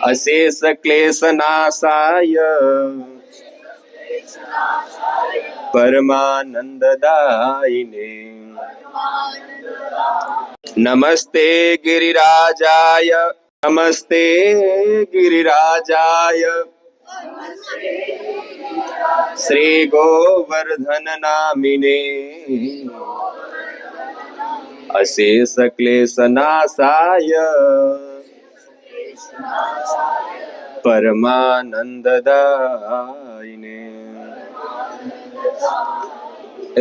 अशेष क्लेश नाशाय परमानंददायिने नमस्ते गिरिराजाय नमस्ते गिरिराजाय श्री गोवर्धन नामिने अशेष क्लेश नाशाय परमानंददायिने।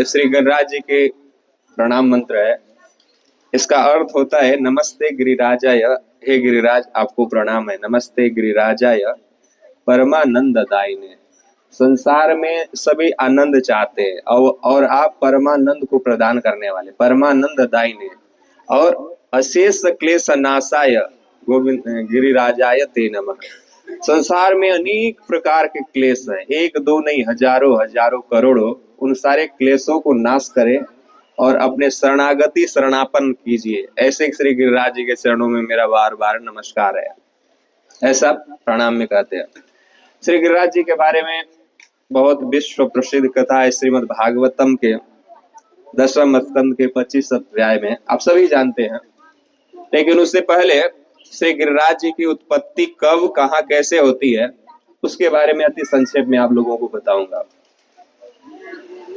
श्री गणराज जी के प्रणाम मंत्र है। इसका अर्थ होता है नमस्ते गिरिराजाय, हे गिरिराज आपको प्रणाम है। नमस्ते गिरिराजाय परमानंददायिने। संसार में सभी आनंद चाहते हैं और आप परमानंद को प्रदान करने वाले परमानंददायिने। और अशेष क्लेश नाशाय गोविंद गिरिराजाय ते नमः। संसार में अनेक प्रकार के क्लेश हैं, एक दो नहीं हजारों हजारों करोड़ों। उन सारे क्लेशों को नाश करें और अपने शरणागति शरणापन कीजिए। ऐसे श्री गिरिराज जी के चरणों में मेरा बार बार नमस्कार है, ऐसा प्रणाम में कहते हैं। श्री गिरिराज जी के बारे में बहुत विश्व प्रसिद्ध कथा है श्रीमद् भागवतम के 10वें स्कंद के 25 अध्याय में, आप सभी जानते हैं। लेकिन उससे पहले श्री गिरिराज जी की उत्पत्ति कब कहाँ कैसे होती है उसके बारे में अति संक्षेप में आप लोगों को बताऊंगा।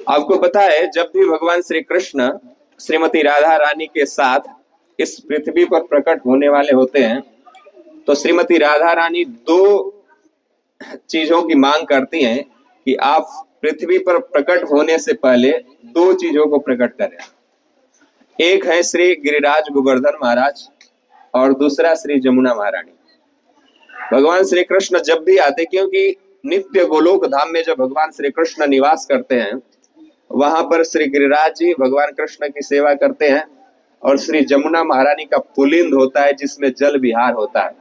आपको पता है जब भी भगवान श्री कृष्ण श्रीमती राधा रानी के साथ इस पृथ्वी पर प्रकट होने वाले होते हैं तो श्रीमती राधा रानी दो चीजों की मांग करती हैं कि आप पृथ्वी पर प्रकट होने से पहले दो चीजों को प्रकट करें। एक है श्री गिरिराज गोवर्धन महाराज और दूसरा श्री जमुना महारानी। भगवान श्री कृष्ण जब भी आते, क्योंकि नित्य गोलोक धाम में जब भगवान श्री कृष्ण निवास करते हैं वहां पर श्री गिरिराज जी भगवान कृष्ण की सेवा करते हैं और श्री जमुना महारानी का पुलिंद होता है जिसमें जल विहार होता है।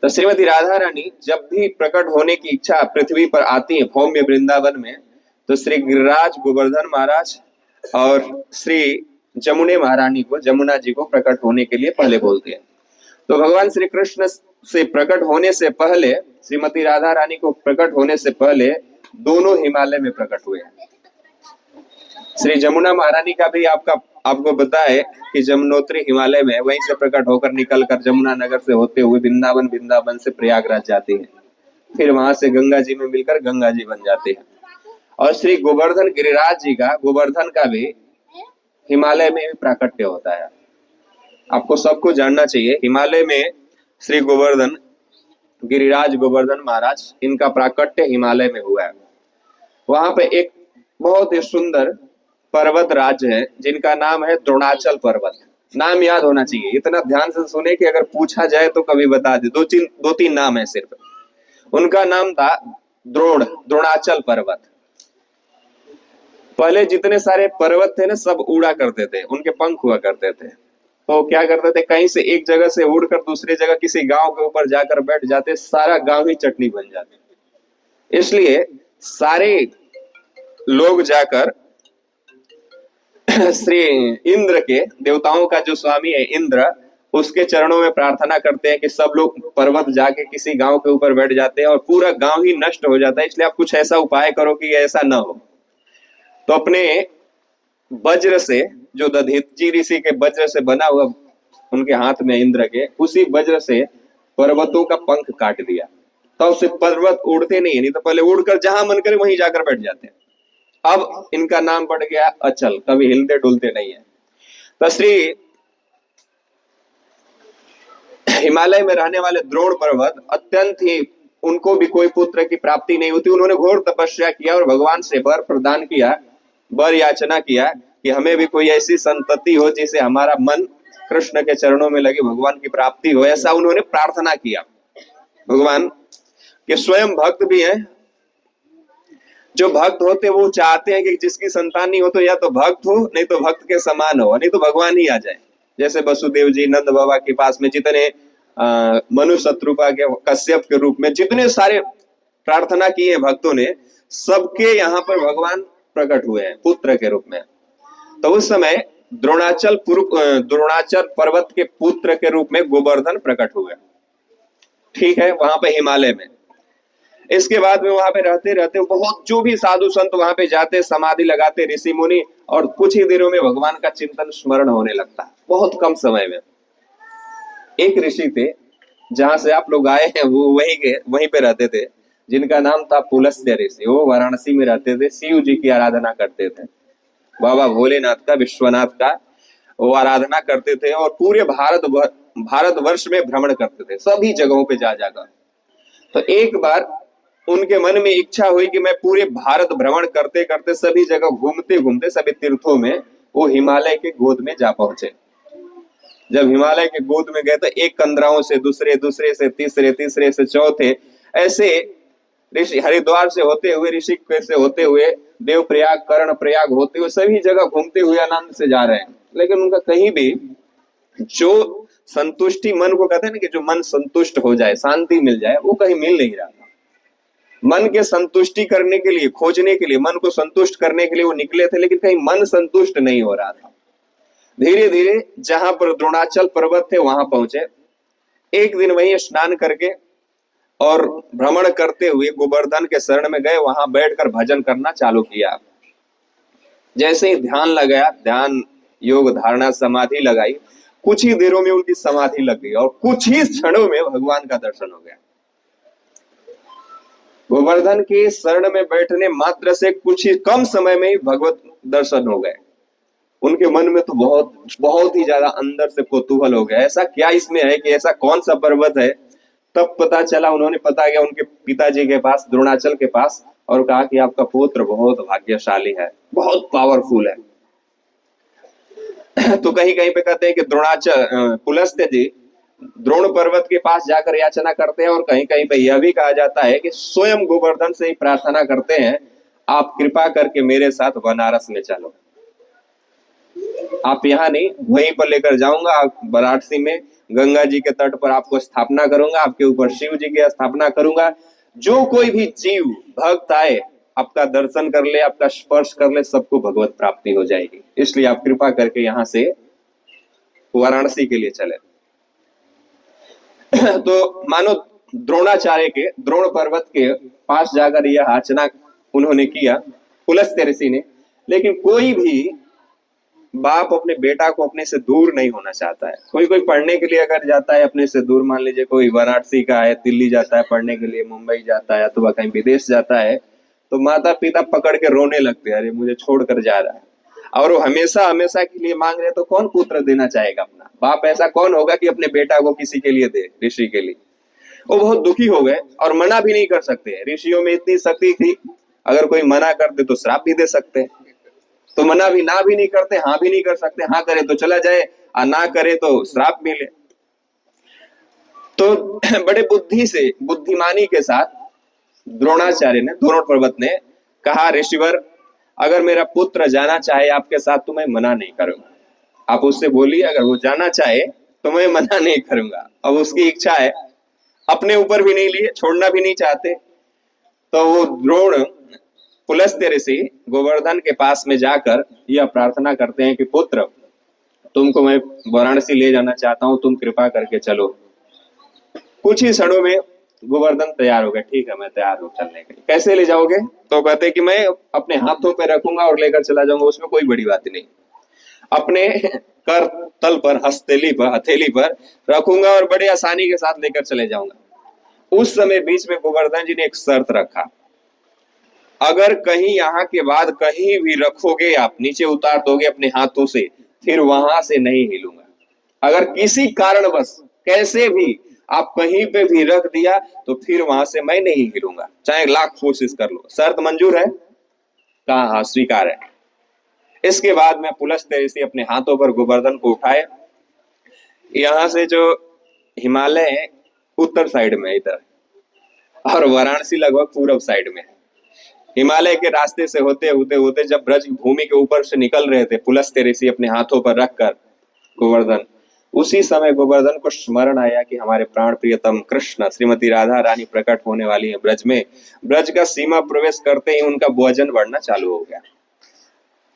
तो श्रीमती राधा रानी जब भी प्रकट होने की इच्छा पृथ्वी पर आती है भौम्य वृंदावन में, तो श्री गिरिराज गोवर्धन महाराज और श्री जमुने महारानी को, जमुना जी को प्रकट होने के लिए पहले बोलते हैं। तो भगवान श्री कृष्ण से प्रकट होने से पहले, श्रीमती राधा रानी को प्रकट होने से पहले दोनों हिमालय में प्रकट हुए। श्री जमुना महारानी का भी आपको पता है कि जमुनोत्री हिमालय में, वहीं से प्रकट होकर निकलकर जमुना नगर से होते हुए वृंदावन से प्रयागराज जाती है, फिर वहां से गंगा जी में मिलकर गंगा जी बन जाते हैं। और श्री गोवर्धन गिरिराज जी का, गोवर्धन का भी हिमालय में प्राकट्य होता है। आपको सबको जानना चाहिए हिमालय में श्री गोवर्धन गिरिराज गोवर्धन महाराज, इनका प्राकट्य हिमालय में हुआ है। वहां पे एक बहुत ही सुंदर पर्वत राज्य है जिनका नाम है द्रोणाचल पर्वत। नाम याद होना चाहिए, इतना ध्यान से सुने कि अगर पूछा जाए तो कभी बता दे। दो तीन नाम है सिर्फ। उनका नाम था द्रोणाचल पर्वत। पहले जितने सारे पर्वत थे ना सब उड़ा करते थे, उनके पंख हुआ करते थे। तो क्या करते थे, कहीं से एक जगह से उड़कर दूसरी जगह किसी गांव के ऊपर जाकर बैठ जाते, सारा गांव ही चटनी बन जाते। इसलिए सारे लोग जाकर श्री इंद्र के, देवताओं का जो स्वामी है इंद्र, उसके चरणों में प्रार्थना करते हैं कि सब लोग पर्वत जाके किसी गांव के ऊपर बैठ जाते हैं और पूरा गांव ही नष्ट हो जाता है। इसलिए आप कुछ ऐसा उपाय करो कि ऐसा ना हो। तो अपने वज्र से, जो दधीचि ऋषि के वज्र से बना हुआ उनके हाथ में इंद्र के, उसी वज्र से पर्वतों का पंख काट दिया। तो उससे पर्वत उड़ते नहीं तो पहले उड़कर जहां मन करे वहीं जाकर बैठ जाते हैं। अब इनका नाम पड़ गया अचल, कभी हिलते डुलते नहीं है। तो श्री हिमालय में रहने वाले द्रोण पर्वत अत्यंत ही, उनको भी कोई पुत्र की प्राप्ति नहीं होती। उन्होंने घोर तपस्या किया और भगवान से वर प्रदान किया, वर याचना किया कि हमें भी कोई ऐसी संतति हो जिसे हमारा मन कृष्ण के चरणों में लगे, भगवान की प्राप्ति हो, ऐसा उन्होंने प्रार्थना किया। भगवान के स्वयं भक्त भी हैं। जो भक्त होते वो चाहते हैं कि जिसकी संतान नहीं हो तो या तो भक्त हो, नहीं तो भक्त के समान हो, नहीं तो भगवान ही आ जाए। जैसे वसुदेव जी नंद बाबा के पास में जितने मनु शत्रुपा के, कश्यप के रूप में जितने सारे प्रार्थना की है भक्तों ने, सबके यहाँ पर भगवान प्रकट हुए हैं पुत्र के रूप में। तो उस समय द्रोणाचल पर्वत के पुत्र के रूप में गोवर्धन प्रकट हुए। ठीक है, वहां पे हिमालय में। इसके बाद में वहां पे रहते रहते बहुत जो भी साधु संत वहां पे जाते, समाधि लगाते ऋषि मुनि, और कुछ ही दिनों में भगवान का चिंतन स्मरण होने लगता है, बहुत कम समय में। एक ऋषि थे, जहां से आप लोग आए हैं वो वहीं पे रहते थे, जिनका नाम था पुलस्त्य ऋषि। वो वाराणसी में रहते थे, शिव जी की आराधना करते थे, बाबा भोलेनाथ का, विश्वनाथ का वो आराधना करते थे, और पूरे भारतवर्ष में भ्रमण करते थे, सभी जगहों पे जा जाकर। तो एक बार उनके मन में इच्छा हुई कि मैं पूरे भारत भ्रमण करते करते, सभी जगह घूमते घूमते, सभी तीर्थों में, वो हिमालय के गोद में जा पहुंचे। जब हिमालय के गोद में गए तो एक कंदराओं से दूसरे, दूसरे से तीसरे, तीसरे से चौथे, ऐसे ऋषि हरिद्वार से होते हुए, ऋषिकेश से होते हुए, देवप्रयाग, कर्ण प्रयाग होते हुए, सभी जगह घूमते हुए आनंद से जा रहे हैं। लेकिन उनका कहीं भी जो संतुष्टि, मन को कहते हैं ना कि जो मन संतुष्ट हो जाए, शांति मिल जाए, वो कहीं मिल नहीं रहा था। मन के संतुष्टि करने के लिए, खोजने के लिए, मन को संतुष्ट करने के लिए वो निकले थे, लेकिन कहीं मन संतुष्ट नहीं हो रहा था। धीरे धीरे जहां पर द्रोणाचल पर्वत थे वहां पहुंचे। एक दिन वहीं स्नान करके और भ्रमण करते हुए गोवर्धन के शरण में गए, वहां बैठकर भजन करना चालू किया। जैसे ही ध्यान लगाया, ध्यान योग धारणा समाधि लगाई, कुछ ही देरों में उनकी समाधि लग गई और कुछ ही क्षणों में भगवान का दर्शन हो गया। गोवर्धन के शरण में बैठने मात्र से कुछ ही कम समय में ही भगवत दर्शन हो गए। उनके मन में तो बहुत बहुत ही ज्यादा अंदर से कौतूहल हो गया, ऐसा क्या इसमें है कि ऐसा कौन सा पर्वत है। तब पता चला, उन्होंने पता किया उनके पिताजी के पास, द्रोणाचल के पास, और कहा कि आपका पुत्र बहुत भाग्यशाली है, बहुत पावरफुल है। तो कहीं कहीं पे कहते हैं कि द्रोणाचल पुलस्त्य जी द्रोण पर्वत के पास जाकर याचना करते हैं, और कहीं कहीं पे यह भी कहा जाता है कि स्वयं गोवर्धन से ही प्रार्थना करते हैं, आप कृपा करके मेरे साथ बनारस में चलो। आप यहाँ नहीं, वहीं पर लेकर जाऊंगा, आप वाराणसी में गंगा जी के तट पर आपको स्थापना करूंगा, आपके ऊपर शिव जी की स्थापना करूंगा। जो कोई भी जीव भक्त आए, आपका दर्शन कर ले, आपका स्पर्श कर ले, सबको भगवत प्राप्ति हो जाएगी। इसलिए आप कृपा करके यहाँ से वाराणसी के लिए चले। तो मानो द्रोणाचार्य के द्रोण पर्वत के पास जाकर यह याचना उन्होंने किया, पुलस्त्य ऋषि ने। लेकिन कोई भी बाप अपने बेटा को अपने से दूर नहीं होना चाहता है। कोई कोई पढ़ने के लिए अगर जाता है अपने से दूर, मान लीजिए कोई वाराणसी का है, दिल्ली जाता है पढ़ने के लिए, मुंबई जाता है, अथवा कहीं विदेश जाता है, तो माता पिता पकड़ के रोने लगते हैं, अरे मुझे छोड़कर जा रहा है। और वो हमेशा हमेशा के लिए मांग रहे, तो कौन पुत्र देना चाहेगा अपना? बाप ऐसा कौन होगा कि अपने बेटा को किसी के लिए दे, ऋषि के लिए? वो बहुत दुखी हो गए और मना भी नहीं कर सकते। ऋषियों में इतनी शक्ति थी, अगर कोई मना कर दे तो श्राप भी दे सकते, तो मना भी ना भी नहीं करते, हाँ भी नहीं कर सकते। हाँ करे तो चला जाए, और ना करे तो श्राप मिले। तो बड़े बुद्धि से, बुद्धिमानी के साथ द्रोणाचार्य ने, द्रोण पर्वत ने कहा, ऋषिवर अगर मेरा पुत्र जाना चाहे आपके साथ तो मैं मना नहीं करूंगा। आप उससे बोलिए, अगर वो जाना चाहे तो मैं मना नहीं करूंगा। अब उसकी इच्छा है, अपने ऊपर भी नहीं लिए, छोड़ना भी नहीं चाहते। तो वो द्रोण पुलस्त्य ऋषि गोवर्धन के पास में जाकर यह प्रार्थना करते हैं कि पुत्र, तुमको मैं वाराणसी ले जाना चाहता हूं, तुम कृपा करके चलो। कुछ ही क्षणों में गोवर्धन तैयार हो गए, ठीक है मैं तैयार हूं चलने के लिए। कैसे ले जाओगे? तो कहते कि मैं अपने हाथों पे रखूंगा और लेकर चला जाऊंगा, उसमें कोई बड़ी बात नहीं। अपने कर तल पर, हथेली पर रखूंगा और बड़े आसानी के साथ लेकर चले जाऊंगा। उस समय बीच में गोवर्धन जी ने एक शर्त रखा, अगर कहीं यहाँ के बाद कहीं भी रखोगे, आप नीचे उतार दोगे अपने हाथों से, फिर वहां से नहीं हिलूंगा। अगर किसी कारणवश कैसे भी आप कहीं पे भी रख दिया तो फिर वहां से मैं नहीं हिलूंगा, चाहे लाख कोशिश कर लो। शर्त मंजूर है? कहा हाँ स्वीकार है। इसके बाद में पुलस्त्य ऋषि अपने हाथों पर गोवर्धन को उठाए। यहाँ से जो हिमालय है उत्तर साइड में इधर, और वाराणसी लगभग पूर्व साइड में है। हिमालय के रास्ते से होते होते होते जब ब्रज भूमि के ऊपर से निकल रहे थे पुलस्त्य ऋषि अपने हाथों पर रखकर गोवर्धन, उसी समय गोवर्धन को स्मरण आया कि हमारे प्राण प्रियतम कृष्ण, श्रीमती राधा रानी प्रकट होने वाली है ब्रज में। ब्रज का सीमा प्रवेश करते ही उनका वजन बढ़ना चालू हो गया,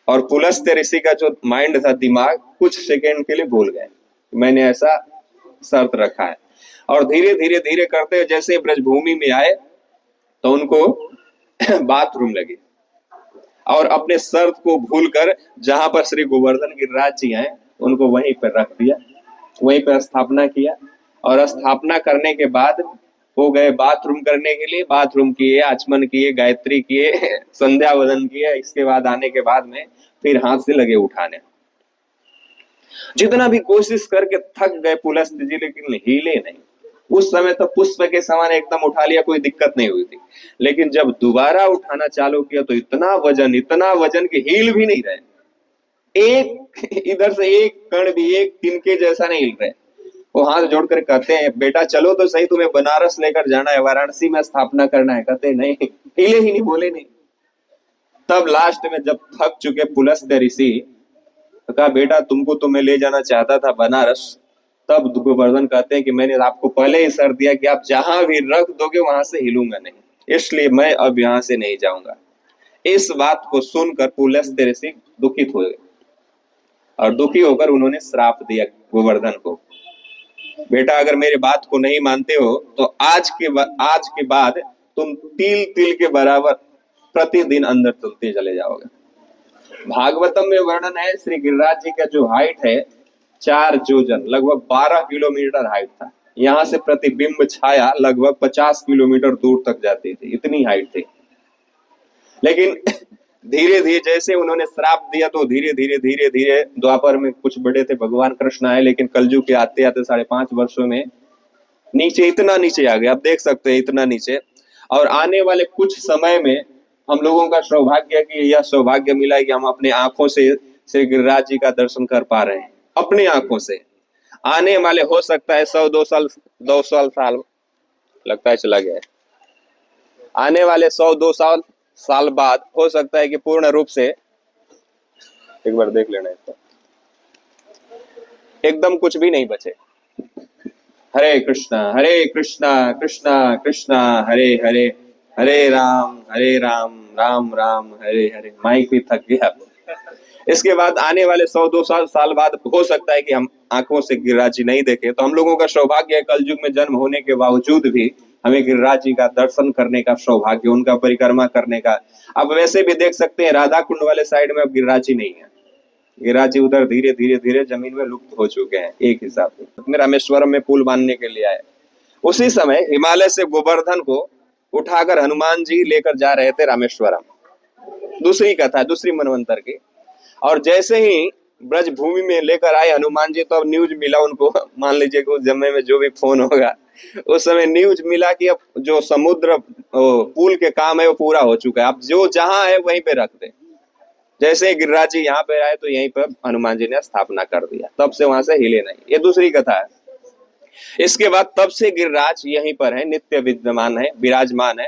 और पुलस्त्य ऋषि का जो माइंड था, दिमाग, कुछ सेकेंड के लिए भूल गए मैंने ऐसा शर्त रखा है। और धीरे धीरे धीरे करते हुए जैसे ब्रजभूमि में आए तो उनको बाथरूम लगी और अपने शर्त को भूलकर जहां पर श्री गोवर्धन गिरिराज जी हैं उनको वहीं पर रख दिया, वहीं पर स्थापना किया। और स्थापना करने के बाद वो गए बाथरूम करने के लिए, बाथरूम किए, आचमन किए, गायत्री किए, संध्या वदन किए। इसके बाद आने के बाद में फिर हाथ से लगे उठाने। जितना भी कोशिश करके थक गए पुलस्त जी, लेकिन हिले नहीं। उस समय तो पुष्प के समान एकदम उठा लिया, कोई दिक्कत नहीं हुई थी। लेकिन जब दोबारा उठाना चालू किया तो इतना वजन कि हिल भी नहीं रहे, एक इधर से एक कण भी एक तिनके जैसा नहीं हिल रहे। वो हाथ जोड़कर कहते हैं, बेटा चलो तो सही, तुम्हें बनारस लेकर जाना है, वाराणसी में स्थापना करना है। कहते नहीं, हिले ही नहीं, बोले नहीं। तब लास्ट में जब थक चुके पुलस्त ऋषि तो कहा, बेटा तुमको तो मैं ले जाना चाहता था बनारस। तब गोवर्धन कहते हैं कि मैंने आपको पहले ही शर्त दिया कि आप जहां भी रख दोगे वहां से हिलूंगा नहीं, इसलिए मैं अब यहां से नहीं जाऊंगा। इस बात को सुनकर पुलस्त ऋषि दुखित हो गए और दुखी होकर उन्होंने श्राप दिया गोवर्धन को, बेटा अगर मेरे बात को नहीं मानते हो तो आज के बाद तुम तिल तिल के बराबर प्रतिदिन अंदर चलते चले जाओगे। भागवतम में वर्णन है श्री गिरिराज जी का जो हाइट है 4 योजन, लगभग 12 किलोमीटर हाइट था। यहाँ से प्रतिबिंब छाया लगभग 50 किलोमीटर दूर तक जाती थी, इतनी हाइट थी। लेकिन धीरे धीरे जैसे उन्होंने श्राप दिया तो धीरे धीरे द्वापर में कुछ बड़े थे, भगवान कृष्ण आए, लेकिन कलयुग के आते आते 5.5 वर्षों में नीचे, इतना नीचे आ गए, आप देख सकते हैं इतना नीचे। और आने वाले कुछ समय में हम लोगों का सौभाग्य कि यह सौभाग्य मिला है कि हम अपने आंखों से श्री गिरिराज जी का दर्शन कर पा रहे हैं, अपने आंखों से। आने वाले हो सकता है 100-200 साल लगता है चला गया है, आने वाले 100-200 साल बाद हो सकता है कि पूर्ण रूप से, एक बार देख लेना इसको, एकदम कुछ भी नहीं बचे। हरे कृष्णा कृष्णा कृष्णा हरे हरे, हरे राम राम राम हरे हरे। माइक भी थक गया। इसके बाद आने वाले 100-200 साल बाद हो सकता है कि हम आंखों से गिरिराज जी नहीं देखे। तो हम लोगों का सौभाग्य है कलयुग में जन्म होने के बावजूद भी हमें गिरिराज जी का दर्शन करने का सौभाग्य, उनका परिक्रमा करने का। अब वैसे भी देख सकते हैं राधा कुंड वाले साइड में अब गिरिराज जी नहीं है, गिरिराज जी उधर धीरे धीरे जमीन में लुप्त हो चुके हैं एक हिसाब से। रामेश्वरम में पुल बांधने के लिए आए, उसी समय हिमालय से गोवर्धन को उठाकर हनुमान जी लेकर जा रहे थे रामेश्वरम। दूसरी कथा, दूसरी मनवंतर की। और जैसे ही ब्रज भूमि में लेकर आए हनुमान जी, तो अब न्यूज मिला उनको, मान लीजिए कि उस जमाने में जो भी फोन होगा, उस समय न्यूज मिला कि अब जो समुद्र पुल के काम है वो पूरा हो चुका है, अब जो जहां है वहीं पे रख दे। जैसे गिरिराज जी यहाँ पे आए तो यहीं पर हनुमान जी ने स्थापना कर दिया, तब से वहां से हिले नहीं। ये दूसरी कथा है। इसके बाद तब से गिरिराज यहीं पर है, नित्य विद्यमान है, विराजमान है।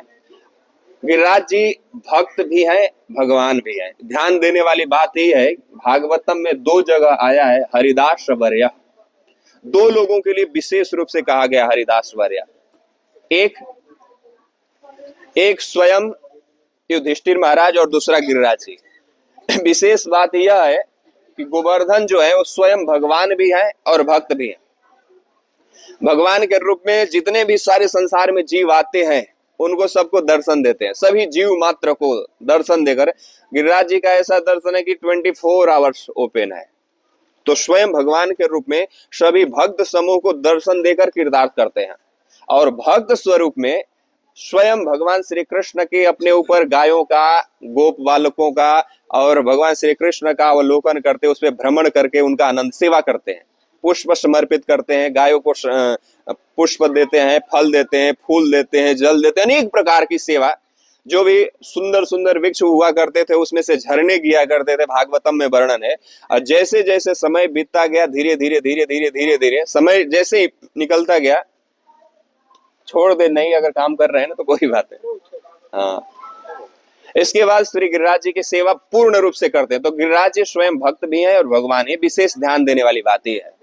गिरिराज जी भक्त भी हैं, भगवान भी हैं। ध्यान देने वाली बात यह है, भागवतम में 2 जगह आया है हरिदास वर्य। 2 लोगों के लिए विशेष रूप से कहा गया हरिदास वर्य। एक स्वयं युधिष्ठिर महाराज और दूसरा गिरिराज जी। विशेष बात यह है कि गोवर्धन जो है वो स्वयं भगवान भी है और भक्त भी है। भगवान के रूप में जितने भी सारे संसार में जीव आते हैं उनको सबको दर्शन देते हैं, सभी जीव मात्र को दर्शन देकर। गिरिराज जी का ऐसा दर्शन है कि 24 आवर्स ओपन है। तो स्वयं भगवान के रूप में सभी भक्त समूह को दर्शन देकर कृतार्थ करते हैं। और भक्त स्वरूप में स्वयं भगवान श्री कृष्ण के अपने ऊपर गायों का, गोप बालकों का और भगवान श्री कृष्ण का अवलोकन करते, उस पर भ्रमण करके उनका आनंद सेवा करते हैं, पुष्प समर्पित करते हैं, गायों को पुष्प देते हैं, फल देते हैं, फूल देते हैं, जल देते हैं, अनेक प्रकार की सेवा। जो भी सुंदर सुंदर वृक्ष हुआ करते थे उसमें से झरने गिया करते थे, भागवतम में वर्णन है। और जैसे जैसे समय बीतता गया, धीरे धीरे समय जैसे ही निकलता गया, छोड़ दे, नहीं अगर काम कर रहे हैं ना तो कोई बात है। हाँ, इसके बाद श्री गिरिराज जी की सेवा पूर्ण रूप से करते हैं। तो गिरिराज जी स्वयं भक्त भी हैं और भगवान ही। विशेष ध्यान देने वाली बात यह है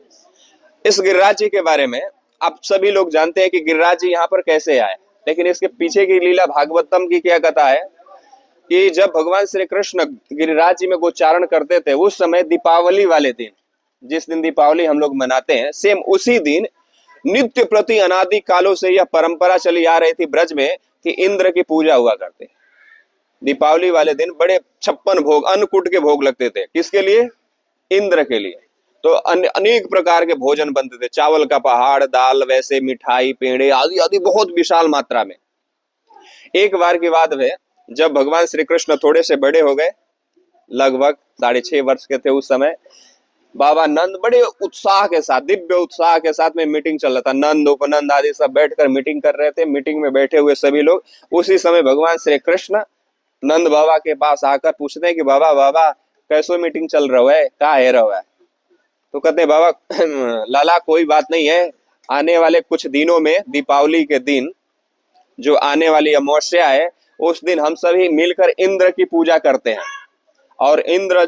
इस गिरिराज जी के बारे में, आप सभी लोग जानते हैं कि गिरिराज जी यहाँ पर कैसे आए, लेकिन इसके पीछे की लीला भागवतम की क्या कथा है कि जब भगवान श्री कृष्ण गिरिराज जी में गोचारण करते थे, उस समय दीपावली वाले दिन, जिस दिन दीपावली हम लोग मनाते हैं, सेम उसी दिन नित्य प्रति अनादि कालों से यह परंपरा चली आ रही थी ब्रज में कि इंद्र की पूजा हुआ करते। दीपावली वाले दिन बड़े 56 भोग, अन्नकूट के भोग लगते थे। किसके लिए? इंद्र के लिए। तो अनेक प्रकार के भोजन बनते थे, चावल का पहाड़, दाल, वैसे मिठाई, पेड़े आदि आदि बहुत विशाल मात्रा में। एक बार की बात है, जब भगवान श्री कृष्ण थोड़े से बड़े हो गए, लगभग 6.5 वर्ष के थे उस समय, बाबा नंद बड़े उत्साह के साथ, दिव्य उत्साह के साथ में मीटिंग चल रहा था। नंद, उपनंद आदि सब बैठकर मीटिंग कर रहे थे। मीटिंग में बैठे हुए सभी लोग, उसी समय भगवान श्री कृष्ण नंद बाबा के पास आकर पूछते हैं कि बाबा बाबा कैसो मीटिंग चल रहा है, क्या है रहा है? तो कहते हैं बाबा लाला कोई बात नहीं है, आने वाले कुछ दिनों में दीपावली के दिन जो आने वाली अमावस्या है, उस दिन हम सभी मिलकर इंद्र की पूजा करते हैं। और इंद्र,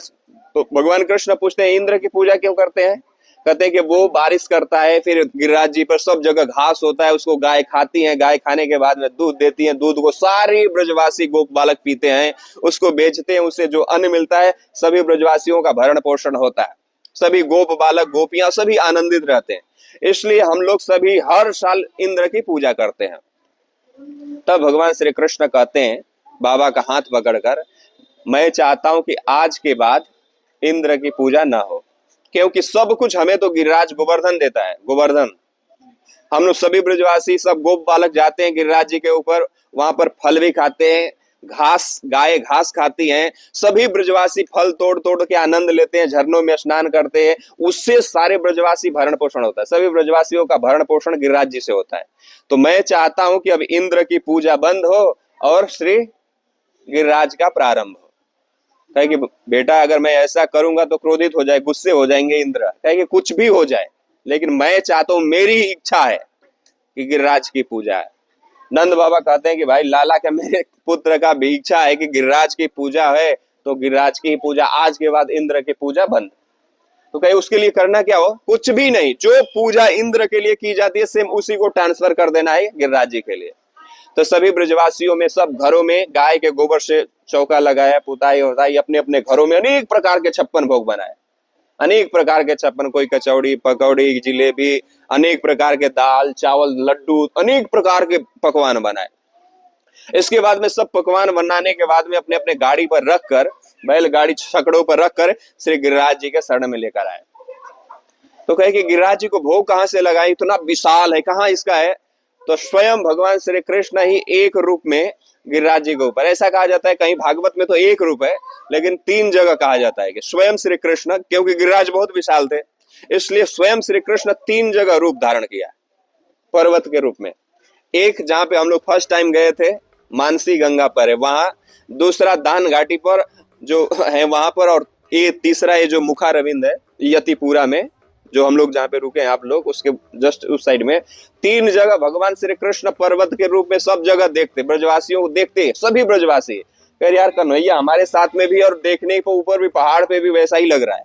तो भगवान कृष्ण पूछते हैं इंद्र की पूजा क्यों करते हैं? कहते हैं कि वो बारिश करता है, फिर गिरिराज जी पर सब जगह घास होता है, उसको गाय खाती है, गाय खाने के बाद में दूध देती है, दूध को सारे ब्रजवासी गोप बालक पीते हैं, उसको बेचते हैं, उससे जो अन्न मिलता है सभी ब्रजवासियों का भरण पोषण होता है, सभी गोप बालक गोपियां सभी आनंदित रहते हैं। इसलिए हम लोग सभी हर साल इंद्र की पूजा करते हैं। तब भगवान श्री कृष्ण कहते हैं बाबा का हाथ पकड़कर, मैं चाहता हूं कि आज के बाद इंद्र की पूजा ना हो, क्योंकि सब कुछ हमें तो गिरिराज गोवर्धन देता है। गोवर्धन, हम लोग सभी ब्रजवासी सब गोप बालक जाते हैं गिरिराज जी के ऊपर, वहां पर फल भी खाते हैं, घास, गाय घास खाती हैं, सभी ब्रजवासी फल तोड़ तोड़ के आनंद लेते हैं, झरनों में स्नान करते हैं, उससे सारे ब्रजवासी भरण पोषण होता है, सभी ब्रजवासियों का भरण पोषण गिरिराज जी से होता है। तो मैं चाहता हूं कि अब इंद्र की पूजा बंद हो और श्री गिरिराज का प्रारंभ हो। कहे कि बेटा अगर मैं ऐसा करूंगा तो क्रोधित हो जाए, गुस्से हो जाएंगे इंद्र, कहे कि कुछ भी हो जाए, लेकिन मैं चाहता हूं, मेरी इच्छा है कि गिरिराज की पूजा है। नंद बाबा कहते हैं कि भाई लाला का मेरे पुत्र का भी इच्छा है कि गिरिराज की पूजा है, तो गिरिराज की पूजा, आज के बाद इंद्र की पूजा बंद। तो कहे उसके लिए करना क्या हो? कुछ भी नहीं, जो पूजा इंद्र के लिए की जाती है सेम उसी को ट्रांसफर कर देना है गिरिराज जी के लिए। तो सभी ब्रजवासियों में, सब घरों में गाय के गोबर से चौका लगाया, पुताई होताई, अपने अपने घरों में अनेक प्रकार के 56 भोग बनाए, अनेक प्रकार के 56, कोई कचौड़ी, पकौड़ी, जिलेबी, अनेक प्रकार के दाल, चावल, लड्डू, अनेक प्रकार के पकवान बनाए। इसके बाद में सब पकवान बनाने के बाद में अपने अपने गाड़ी पर रखकर, बैलगाड़ी छकड़ों पर रखकर श्री गिरिराज जी के शरण में लेकर आए। तो कहे कि गिरिराज जी को भोग कहां से लगाए, इतना विशाल है, कहां इसका है? तो स्वयं भगवान श्री कृष्ण ही एक रूप में गिरिराज जी के ऊपर, ऐसा कहा जाता है, कहीं भागवत में तो एक रूप है, लेकिन 3 जगह कहा जाता है कि स्वयं श्री कृष्ण, क्योंकि गिरिराज बहुत विशाल थे, इसलिए स्वयं श्री कृष्ण 3 जगह रूप धारण किया पर्वत के रूप में। एक जहां पे हम लोग फर्स्ट टाइम गए थे, मानसी गंगा पर है वहां, दूसरा दान घाटी पर जो है वहां पर, और ये तीसरा ये जो मुखारविंद है यतिपुरा में, जो हम लोग जहाँ पे रुके हैं आप लोग, उसके जस्ट उस साइड में 3 जगह भगवान श्री कृष्ण पर्वत के रूप में सब जगह देखते, ब्रजवासियों को देखते, सभी ब्रजवासी कह यार कन्हैया हमारे साथ में भी, और देखने को ऊपर भी पहाड़ पे भी वैसा ही लग रहा है।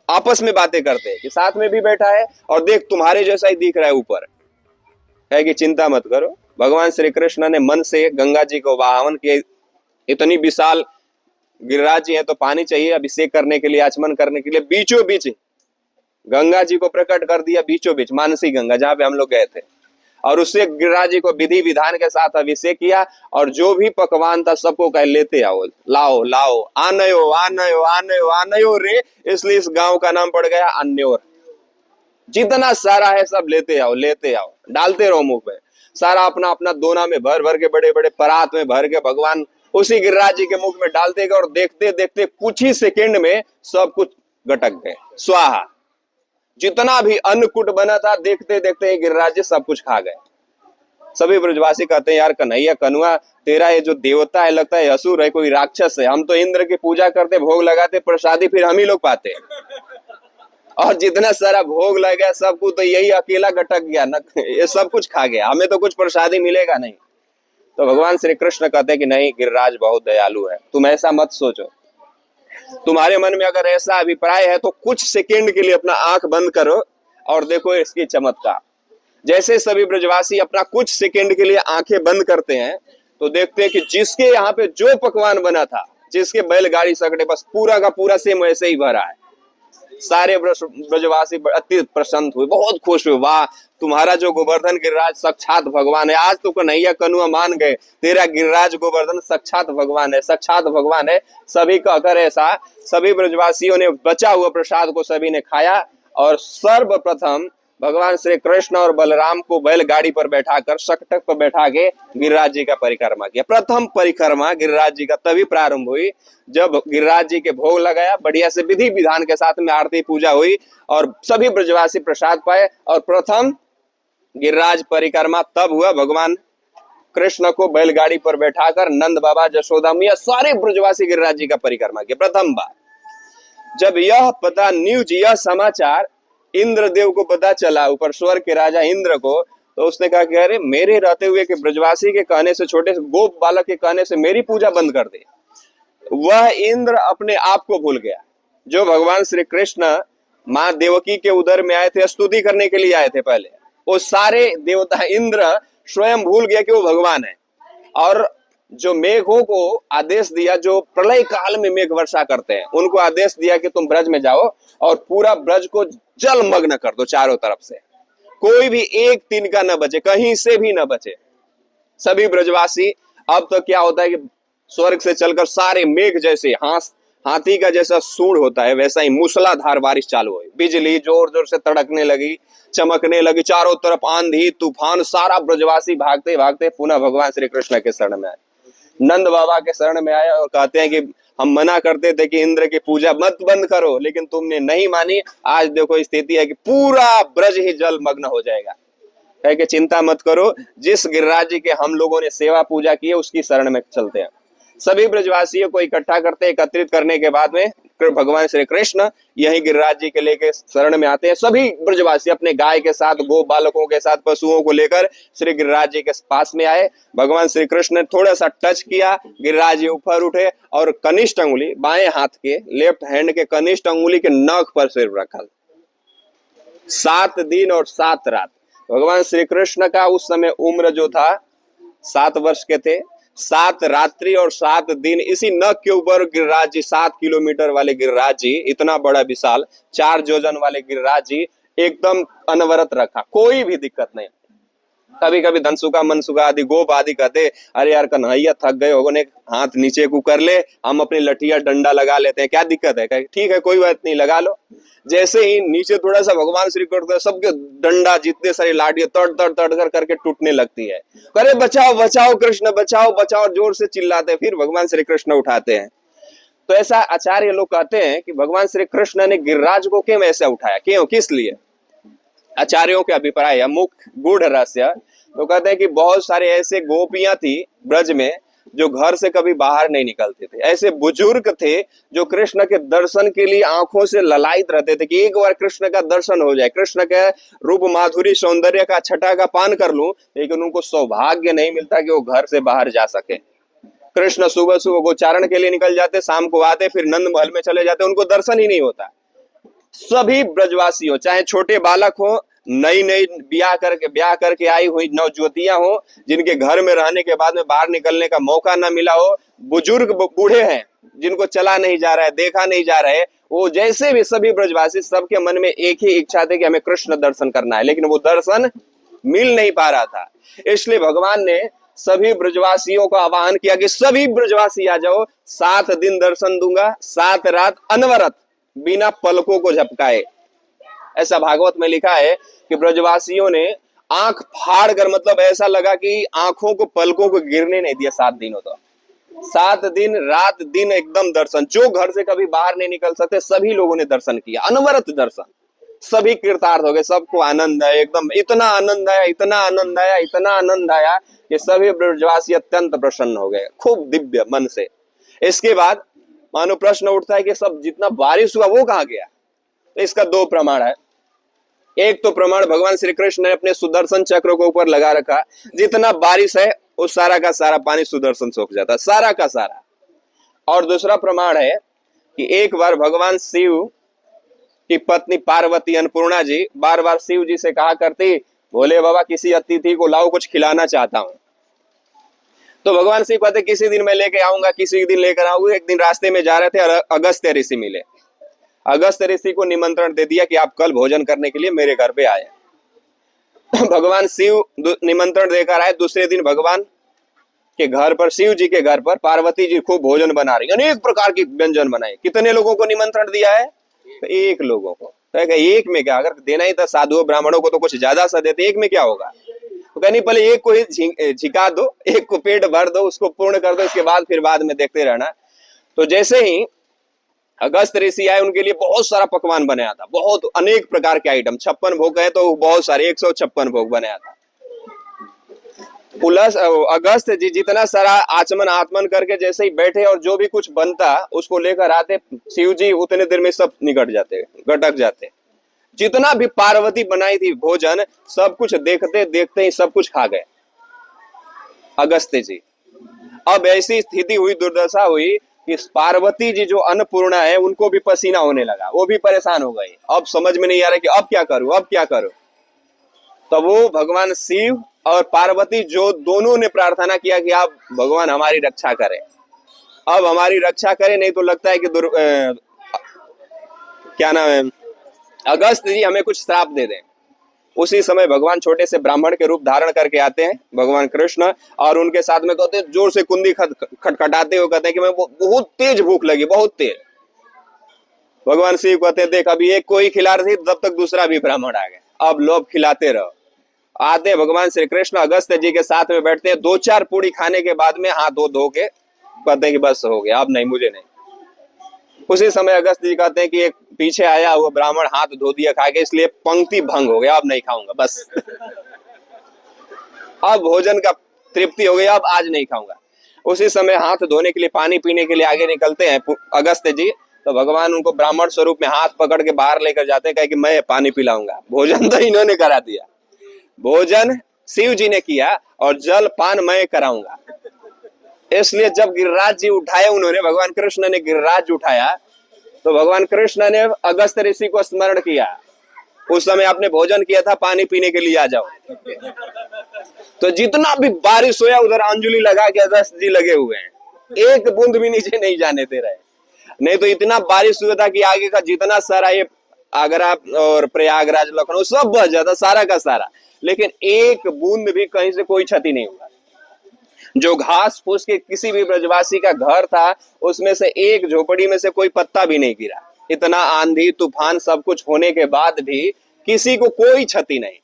आपस में बातें करते हैं कि साथ में भी बैठा है और देख तुम्हारे जैसा ही दिख रहा है ऊपर। है कि चिंता मत करो, भगवान श्री कृष्ण ने मन से गंगा जी को वाहन किए। इतनी विशाल गिरिराज जी है तो पानी चाहिए अभिषेक करने के लिए, आचमन करने के लिए, बीचों बीच गंगा जी को प्रकट कर दिया, बीचों बीच मानसी गंगा जहां पे हम लोग गए थे, और उससे गिरिराज जी को विधि विधान के साथ अभिषेक किया, और जो भी पकवान था सबको कह लेते आओ, लाओ लाओ, आनयो आनयो आनयो आनयो रे, इसलिए इस गांव का नाम पड़ गया अन्योर। जितना सारा है सब लेते आओ, लेते आओ, डालते रहो मुंह पे, सारा अपना अपना दोना में भर भर के, बड़े बड़े परात में भर के भगवान उसी गिरिराज जी के मुख में डालते गए, और देखते देखते कुछ ही सेकेंड में सब कुछ गटक गए, स्वाहा। जितना भी अन्नकूट बना था देखते देखते गिरिराज जी सब कुछ खा गए। सभी ब्रजवासी कहते हैं यार कन्हैया कनुआ, तेरा ये जो देवता है लगता है असुर है, कोई राक्षस है, हम तो इंद्र की पूजा करते, भोग लगाते, प्रसादी फिर हम ही लोग पाते, और जितना सारा भोग लग गया सब कुछ तो यही अकेला गटक गया न, ये सब कुछ खा गया, हमें तो कुछ प्रसादी मिलेगा नहीं। तो भगवान श्री कृष्ण कहते हैं कि नहीं, गिरिराज बहुत दयालु है, तुम ऐसा मत सोचो, तुम्हारे मन में अगर ऐसा अभिप्राय है तो कुछ सेकंड के लिए अपना आंख बंद करो और देखो इसकी चमत्कार। जैसे सभी ब्रजवासी अपना कुछ सेकंड के लिए आंखें बंद करते हैं तो देखते हैं कि जिसके यहाँ पे जो पकवान बना था, जिसके बैलगाड़ी सकड़े बस पूरा का पूरा सेम वैसे ही भरा है, सारे ब्रजवासी अति प्रसन्न हुए, बहुत खुश हुए। वाह, तुम्हारा जो गोवर्धन गिरिराज साक्षात भगवान है। आज तो कन्हैया कनुआ मान गए, तेरा गिरिराज गोवर्धन साक्षात भगवान है, साक्षात भगवान है। सभी कहकर ऐसा सभी ब्रजवासियों ने बचा हुआ प्रसाद को सभी ने खाया और सर्वप्रथम भगवान श्री कृष्ण और बलराम को बैलगाड़ी पर बैठाकर शकटक पर बैठा के गिरिराज जी का परिक्रमा किया। प्रथम परिक्रमा गिरिराज जी का तभी प्रारंभ हुई जब गिरिराज जी के भोग लगाया, बढ़िया से विधि विधान के साथ में आरती पूजा हुई और सभी ब्रजवासी प्रसाद पाए। और प्रथम गिरिराज परिक्रमा तब हुआ भगवान कृष्ण को बैलगाड़ी पर बैठाकर नंद बाबा, जशोदा मैया, सारे ब्रजवासी गिरिराज जी का परिक्रमा किया प्रथम बार। जब यह पता न्यूज, यह समाचार इंद्रदेव को पता चला, ऊपर स्वर्ग के राजा इंद्र को, तो उसने कहा कि अरे मेरे रहते हुए कि ब्रजवासी के कहने से, छोटे से गोप बालक के कहने से मेरी पूजा बंद कर दे। वह इंद्र अपने आप को भूल गया। जो भगवान श्री कृष्ण माँ देवकी के उदर में आए थे, स्तुति करने के लिए आए थे पहले, वो सारे देवता इंद्र स्वयं भूल गया कि वो भगवान है। और जो मेघों को आदेश दिया, जो प्रलय काल में मेघ वर्षा करते हैं, उनको आदेश दिया कि तुम ब्रज में जाओ और पूरा ब्रज को जलमग्न कर दो चारों तरफ से, कोई भी एक तिनका न बचे, कहीं से भी न बचे। सभी ब्रजवासी, अब तो क्या होता है कि स्वर्ग से चलकर सारे मेघ जैसे, हाथी का जैसा सूंड होता है वैसा ही मूसलाधार बारिश चालू हुई, बिजली जोर जोर से तड़कने लगी, चमकने लगी, चारों तरफ आंधी तूफान। सारा ब्रजवासी भागते भागते पुनः भगवान श्री कृष्ण के शरण में आए, नंद बाबा के शरण में आए और कहते हैं कि हम मना करते थे कि इंद्र की पूजा मत बंद करो, लेकिन तुमने नहीं मानी। आज देखो स्थिति है कि पूरा ब्रज ही जलमग्न हो जाएगा। कह के चिंता मत करो, जिस गिरिराज जी के हम लोगों ने सेवा पूजा की है उसकी शरण में चलते हैं। सभी ब्रजवासियों को इकट्ठा करते, एकत्रित करने के बाद में भगवान श्री कृष्ण यही गिरिराज जी के लेके शरण में आते हैं। सभी ब्रजवासी अपने गाय के साथ, गो बालकों के साथ, पशुओं को लेकर श्री गिरिराज जी के पास में आए। भगवान श्री कृष्ण ने थोड़ा सा टच किया, गिरिराज जी ऊपर उठे और कनिष्ठ अंगुली, बाएं हाथ के लेफ्ट हैंड के कनिष्ठ अंगुली के नख पर सिर रखा। 7 दिन और 7 रात भगवान श्री कृष्ण का उस समय उम्र जो था 7 वर्ष के थे। 7 रात्रि और 7 दिन इसी नख के ऊपर गिरिराज जी, 7 किलोमीटर वाले गिरिराज जी, इतना बड़ा विशाल 4 योजन वाले गिरिराज जी एकदम अनवरत रखा, कोई भी दिक्कत नहीं। कभी कभी धनसुखा, मनसुखा आदि गोप आदि कहते, अरे यार कन्हैया थक गए होगो ने, हाथ नीचे को कर ले, हम अपनी लठिया डंडा लगा लेते हैं, क्या दिक्कत है? ठीक है, कोई बात नहीं, लगा लो। जैसे ही नीचे थोड़ा सा भगवान श्री कृष्ण, सबके डंडा, जितने सारी लाठियां तड़ तड़ तड़ कर करके टूटने लगती है। अरे बचाओ बचाओ कृष्ण, बचाओ बचाओ, जोर से चिल्लाते, फिर भगवान श्री कृष्ण उठाते हैं। तो ऐसा आचार्य लोग कहते हैं कि भगवान श्री कृष्ण ने गिरिराज को क्यों ऐसे उठाया, क्यों, किस लिए? आचार्यों के अभिप्राय, मुख्य गूढ़ रहस्य तो कहते हैं कि बहुत सारे ऐसे गोपियां थी ब्रज में जो घर से कभी बाहर नहीं निकलते थे। ऐसे बुजुर्ग थे जो कृष्ण के दर्शन के लिए आंखों से ललायित रहते थे कि एक बार कृष्ण का दर्शन हो जाए, कृष्ण के रूप माधुरी सौंदर्य का छटा का पान कर लूं, लेकिन उनको सौभाग्य नहीं मिलता कि वो घर से बाहर जा सके। कृष्ण सुबह सुबह गोचारण के लिए निकल जाते, शाम को आते, फिर नंद महल में चले जाते, उनको दर्शन ही नहीं होता। सभी ब्रजवासी हो, चाहे छोटे बालक हो, नई नई ब्याह करके आई हुई नवज्योतियां हो, जिनके घर में रहने के बाद में बाहर निकलने का मौका ना मिला हो, बुजुर्ग बूढ़े हैं जिनको चला नहीं जा रहा है, देखा नहीं जा रहा है, वो जैसे भी सभी ब्रजवासी, सबके मन में एक ही इच्छा थी कि हमें कृष्ण दर्शन करना है, लेकिन वो दर्शन मिल नहीं पा रहा था। इसलिए भगवान ने सभी ब्रजवासियों का आह्वान किया कि सभी ब्रजवासी आ जाओ, 7 दिन दर्शन दूंगा, 7 रात अनवरत, बिना पलकों को झपकाए। ऐसा भागवत में लिखा है कि ब्रजवासियों ने आंख फाड़ कर, मतलब ऐसा लगा कि आंखों को, पलकों को गिरने नहीं दिया 7 दिनों तक। 7 दिन रात दिन एकदम दर्शन, जो घर से कभी बाहर नहीं निकल सकते सभी लोगों ने दर्शन किया, अनवरत दर्शन। सभी कृतार्थ हो गए, सबको आनंद आया, एकदम इतना आनंद आया, इतना आनंद आया, इतना आनंद आया कि सभी ब्रजवासी अत्यंत प्रसन्न हो गए, खूब दिव्य मन से। इसके बाद मानो प्रश्न उठता है कि सब जितना बारिश हुआ वो कहां गया? तो इसका 2 प्रमाण है। एक तो प्रमाण भगवान श्री कृष्ण ने अपने सुदर्शन चक्र को ऊपर लगा रखा, जितना बारिश है वो सारा का सारा पानी सुदर्शन सोख जाता, सारा का सारा। और दूसरा प्रमाण है कि एक बार भगवान शिव की पत्नी पार्वती अन्नपूर्णा जी बार बार शिव जी से कहा करती, भोले बाबा किसी अतिथि को लाओ, कुछ खिलाना चाहता हूं। तो भगवान शिव कहते, किसी दिन मैं लेके आऊंगा, किसी दिन लेकर आऊंगा। एक दिन रास्ते में जा रहे थे, अगस्त्य ऋषि मिले। अगस्त ऋषि को निमंत्रण दे दिया कि आप कल भोजन करने के लिए मेरे घर पे आए। भगवान शिव निमंत्रण देकर आए। दूसरे दिन भगवान के घर पर, शिव जी के घर पर पार्वती जी खूब भोजन बना रही, अनेक प्रकार के व्यंजन बनाए। कितने लोगों को निमंत्रण दिया है? तो एक लोगों को। तो एक में क्या, अगर देना ही था साधुओं ब्राह्मणों को तो कुछ ज्यादा सा देते, एक में क्या होगा? तो कहनी पहले एक को ही झिका दो, एक को पेट भर दो, उसको पूर्ण कर दो, इसके बाद फिर बाद में देखते रहना। तो जैसे ही अगस्त ऋषि आए, उनके लिए बहुत सारा पकवान बनाया था, बहुत अनेक प्रकार के आइटम। 56 भोग है तो बहुत सारे 156 भोग बनाया था। प्लस अगस्त जी जितना सारा आचमन आत्मन करके जैसे ही बैठे और जो भी कुछ बनता उसको लेकर आते, शिव जी उतने देर में सब निकट जाते, गटक जाते। जितना भी पार्वती बनाई थी भोजन, सब कुछ देखते देखते ही सब कुछ खा गए अगस्त जी। अब ऐसी स्थिति हुई, दुर्दशा हुई कि पार्वती जी जो अन्नपूर्णा है उनको भी पसीना होने लगा, वो भी परेशान हो गई। अब समझ में नहीं आ रहा कि अब क्या करूं, अब क्या करूं। तब वो भगवान शिव और पार्वती जो दोनों ने प्रार्थना किया कि आप भगवान हमारी रक्षा करें, अब हमारी रक्षा करें, नहीं तो लगता है कि क्या नाम है, अगस्त जी हमें कुछ श्राप दे दें। उसी समय भगवान छोटे से ब्राह्मण के रूप धारण करके आते हैं, भगवान कृष्ण, और उनके साथ में कहते हैं, जोर से कुंडी खटखटाते हुए कहते हैं कि मैं बहुत तेज भूख लगी, बहुत तेज। भगवान शिव कहते हैं, देख अभी एक को ही खिला रही थी, तब तक दूसरा भी ब्राह्मण आ गया, अब लोग खिलाते रहो। आते भगवान श्री कृष्ण अगस्त जी के साथ में बैठते हैं। 2-4 पूड़ी खाने के बाद में हाथ धो के कहते हैं कि बस हो गया, अब नहीं, मुझे नहीं। उसी समय अगस्त जी कहते हैं कि एक पीछे आया हुआ ब्राह्मण हाथ धो दिया खा के, इसलिए पंक्ति भंग हो गया, अब नहीं खाऊंगा, बस अब भोजन का तृप्ति हो गई, अब आज नहीं खाऊंगा। उसी समय हाथ धोने के लिए, पानी पीने के लिए आगे निकलते हैं अगस्त जी। तो भगवान उनको ब्राह्मण स्वरूप में हाथ पकड़ के बाहर लेकर जाते हैं, कहे कि मैं पानी पिलाऊंगा। भोजन तो इन्होंने करा दिया, भोजन शिव जी ने किया और जल पान मैं कराऊंगा। इसलिए जब गिरिराज जी उठाए उन्होंने, भगवान कृष्ण ने गिरिराज उठाया, तो भगवान कृष्ण ने अगस्त ऋषि को स्मरण किया, उस समय आपने भोजन किया था, पानी पीने के लिए आ जाओ। तो जितना भी बारिश होया उधर अंजलि लगा के अगस्त जी लगे हुए हैं, एक बूंद भी नीचे नहीं जाने दे रहे। नहीं तो इतना बारिश हुआ था कि आगे का जितना सारा ये आगरा और प्रयागराज लखनऊ सब बह जाता, सारा का सारा, लेकिन एक बूंद भी कहीं से कोई क्षति नहीं हुआ। जो घास फूस के किसी भी ब्रजवासी का घर था, उसमें से एक झोपड़ी में से कोई पत्ता भी नहीं गिरा। इतना आंधी तूफान सब कुछ होने के बाद भी किसी को कोई क्षति नहीं।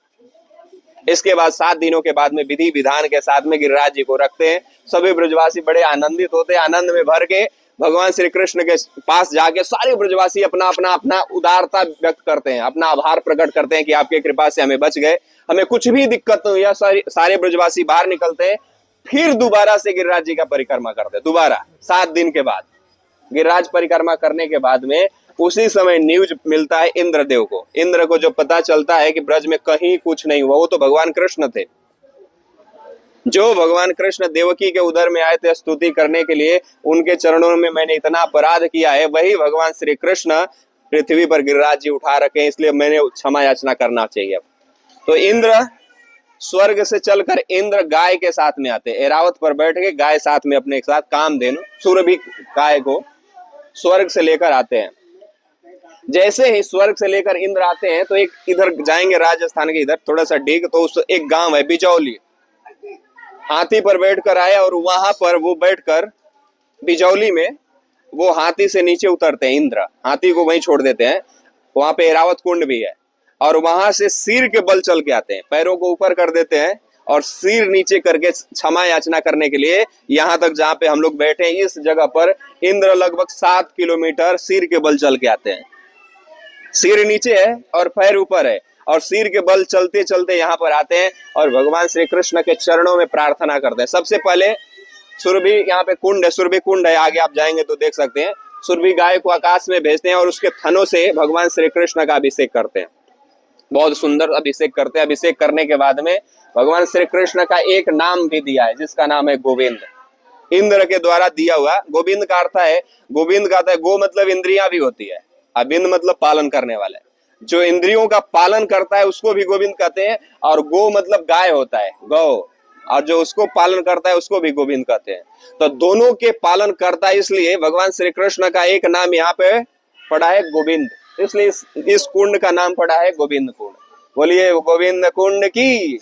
इसके बाद 7 दिनों के बाद में विधि विधान के साथ में गिरिराज जी को रखते हैं। सभी ब्रजवासी बड़े आनंदित होते हैं, आनंद में भर के भगवान श्री कृष्ण के पास जाके सारे ब्रजवासी अपना उदारता व्यक्त करते हैं, अपना आभार प्रकट करते हैं कि आपके कृपा से हमें बच गए, हमें कुछ भी दिक्कत नहीं हुई। सारे ब्रजवासी बाहर निकलते हैं, फिर दोबारा से गिरिराज जी का परिक्रमा करते हैं। दोबारा 7 दिन के बाद गिरिराज परिक्रमा करने के बाद में उसी समय न्यूज मिलता है इंद्रदेव को। इंद्र को जो पता चलता है कि ब्रज में कहीं कुछ नहीं हुआ, वो तो भगवान कृष्ण थे, जो भगवान कृष्ण देवकी के उदर में आए थे स्तुति करने के लिए, उनके चरणों में मैंने इतना अपराध किया है, वही भगवान श्री कृष्ण पृथ्वी पर गिरिराज जी उठा रखे हैं, इसलिए मैंने क्षमा याचना करना चाहिए। तो इंद्र स्वर्ग से चलकर इंद्र गाय के साथ में आते, एरावत पर बैठ के गाय साथ में अपने साथ कामधेनु सुरभि गाय को स्वर्ग से लेकर आते हैं। जैसे ही स्वर्ग से लेकर इंद्र आते हैं तो एक इधर जाएंगे राजस्थान के इधर थोड़ा सा डिग, तो उस एक गांव है बिजौली, हाथी पर बैठकर आए और वहां पर वो बैठकर बिजौली में वो हाथी से नीचे उतरते हैं। इंद्र हाथी को वहीं छोड़ देते हैं, वहां पे एरावत कुंड भी है, और वहां से सिर के बल चल के आते हैं, पैरों को ऊपर कर देते हैं और सिर नीचे करके क्षमा याचना करने के लिए यहाँ तक जहाँ पे हम लोग बैठे हैं इस जगह पर इंद्र लगभग 7 किलोमीटर सिर के बल चल के आते हैं। सिर नीचे है और पैर ऊपर है, और सिर के बल चलते चलते यहाँ पर आते हैं और भगवान श्री कृष्ण के चरणों में प्रार्थना करते हैं। सबसे पहले सुरभि, यहाँ पे कुंड है, सुरभि कुंड है, आगे आप जाएंगे तो देख सकते हैं। सुरभि गाय को आकाश में भेजते हैं और उसके थनों से भगवान श्री कृष्ण का अभिषेक करते हैं, बहुत सुंदर अभिषेक करते हैं। अभिषेक करने के बाद में भगवान श्री कृष्ण का एक नाम भी दिया है जिसका नाम है गोविंद, इंद्र के द्वारा दिया हुआ। गोविंद का अर्थ है, गोविंद का अर्थ है, गो मतलब इंद्रियां भी होती है, अबिंद मतलब पालन करने वाले, जो इंद्रियों का पालन करता है उसको भी गोविंद कहते हैं, और गो मतलब गाय होता है, गौ, और जो उसको पालन करता है उसको भी गोविंद कहते हैं। तो दोनों के पालन करता है, इसलिए भगवान श्री कृष्ण का एक नाम यहाँ पे पड़ा है गोविंद, इसलिए इस कुंड का नाम पड़ा है गोविंद कुंड। बोलिए गोविंद कुंड की।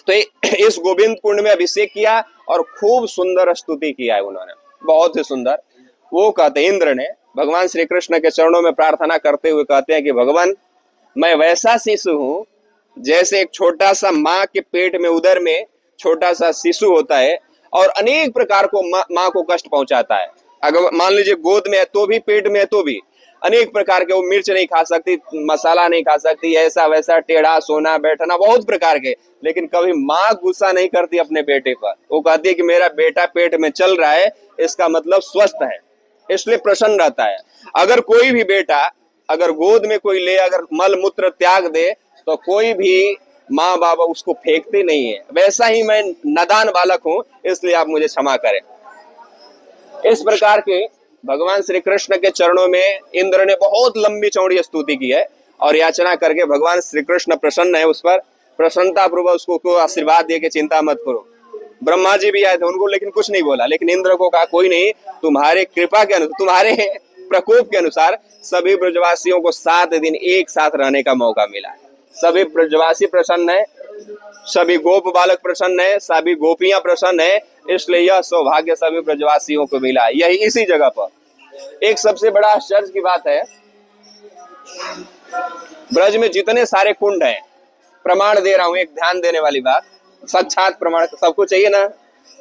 तो इस गोविंद कुंड में अभिषेक किया और खूब सुंदर स्तुति किया है उन्होंने, बहुत ही सुंदर। वो कहते इंद्र ने भगवान श्री कृष्ण के चरणों में प्रार्थना करते हुए कहते हैं कि भगवान, मैं वैसा शिशु हूं जैसे एक छोटा सा माँ के पेट में, उदर में छोटा सा शिशु होता है और अनेक प्रकार को माँ को कष्ट पहुंचाता है। अगर मान लीजिए गोद में है तो भी, पेट में है तो भी, अनेक प्रकार के, वो मिर्च नहीं खा सकती, मसाला नहीं खा सकती, ऐसा वैसा, टेढ़ा सोना बैठना, बहुत प्रकार के, लेकिन कभी माँ गुस्सा नहीं करती अपने बेटे पर। वो कहती है कि मेरा बेटा पेट में चल रहा है, इसका मतलब स्वस्थ है, इसलिए प्रसन्न रहता है। अगर कोई भी बेटा अगर गोद में कोई ले, अगर मल मूत्र त्याग दे तो कोई भी माँ बाबा उसको फेंकते नहीं है। वैसा ही मैं नादान बालक हूं, इसलिए आप मुझे क्षमा करें। इस प्रकार के भगवान श्री कृष्ण के चरणों में इंद्र ने बहुत लंबी चौड़ी स्तुति की है और याचना करके भगवान श्री कृष्ण प्रसन्न है, उस पर प्रसन्नता पूर्वक उसको आशीर्वाद दे के चिंता मत करो। ब्रह्मा जी भी आए थे उनको, लेकिन कुछ नहीं बोला। लेकिन इंद्र को कहा कोई नहीं, तुम्हारे कृपा के अनुसार, तुम्हारे प्रकोप के अनुसार सभी ब्रजवासियों को 7 दिन एक साथ रहने का मौका मिला। सभी ब्रजवासी प्रसन्न है, सभी गोप बालक प्रसन्न है, सभी गोपियां प्रसन्न है, इसलिए यह सौभाग्य सभी ब्रजवासियों को मिला। यही इसी जगह पर एक सबसे बड़ा आश्चर्य की बात है, ब्रज में जितने सारे कुंड हैं, प्रमाण दे रहा हूं, एक ध्यान देने वाली बात, साक्षात प्रमाण सबको चाहिए ना,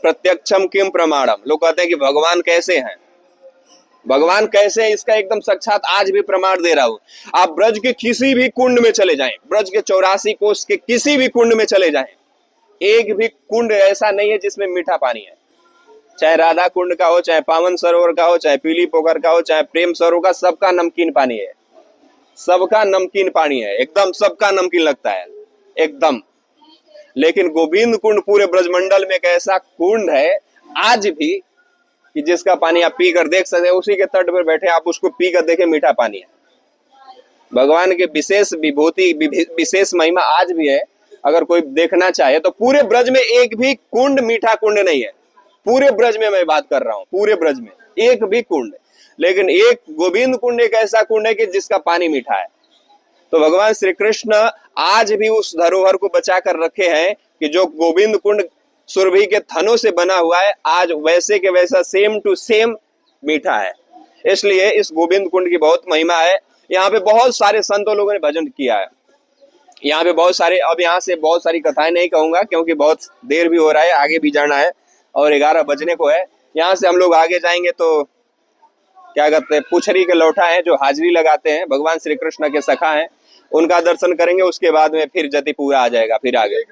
प्रत्यक्षम किम प्रमाणम। लोग कहते हैं कि भगवान कैसे हैं, भगवान कैसे है, इसका एकदम साक्षात आज भी प्रमाण दे रहा हूं। आप ब्रज के किसी भी कुंड में चले जाएं, ब्रज के 84 कोस के किसी भी कुंड में चले जाएं, एक भी कुंड ऐसा नहीं है जिसमें मीठा पानी है। चाहे राधा कुंड का हो, चाहे पावन सरोवर का हो, चाहे पीली पोखर का हो, चाहे प्रेम सरोवर का, सबका नमकीन पानी है, सबका नमकीन पानी है, एकदम सबका नमकीन लगता है एकदम। लेकिन गोविंद कुंड पूरे ब्रजमंडल में एक ऐसा कुंड है आज भी कि जिसका पानी आप पी कर देख सकते हैं, उसी के तट पर बैठे आप उसको पी कर देखें, मीठा पानी है। भगवान के विशेष विभूति, विशेष महिमा आज भी है। अगर कोई देखना चाहे तो पूरे ब्रज में एक भी कुंड मीठा कुंड नहीं है, पूरे ब्रज में मैं बात कर रहा हूं, पूरे ब्रज में एक भी कुंड। लेकिन एक गोविंद कुंड एक ऐसा कुंड है कि जिसका पानी मीठा है। तो भगवान श्री कृष्ण आज भी उस धरोहर को बचा कर रखे हैं कि जो गोविंद कुंड सुरभि के थनों से बना हुआ है, आज वैसे के वैसा सेम टू सेम मीठा है। इसलिए इस गोविंद कुंड की बहुत महिमा है। यहाँ पे बहुत सारे संतों लोगों ने भजन किया है, यहाँ पे बहुत सारे, अब यहाँ से बहुत सारी कथाएं नहीं कहूंगा क्योंकि बहुत देर भी हो रहा है, आगे भी जाना है और 11 बजने को है। यहाँ से हम लोग आगे जाएंगे तो क्या कहते हैं, पुछरी के लौठा है जो हाजिरी लगाते हैं, भगवान श्री कृष्ण के सखा हैं, उनका दर्शन करेंगे। उसके बाद में फिर जतिपुरा आ जाएगा, फिर आगे।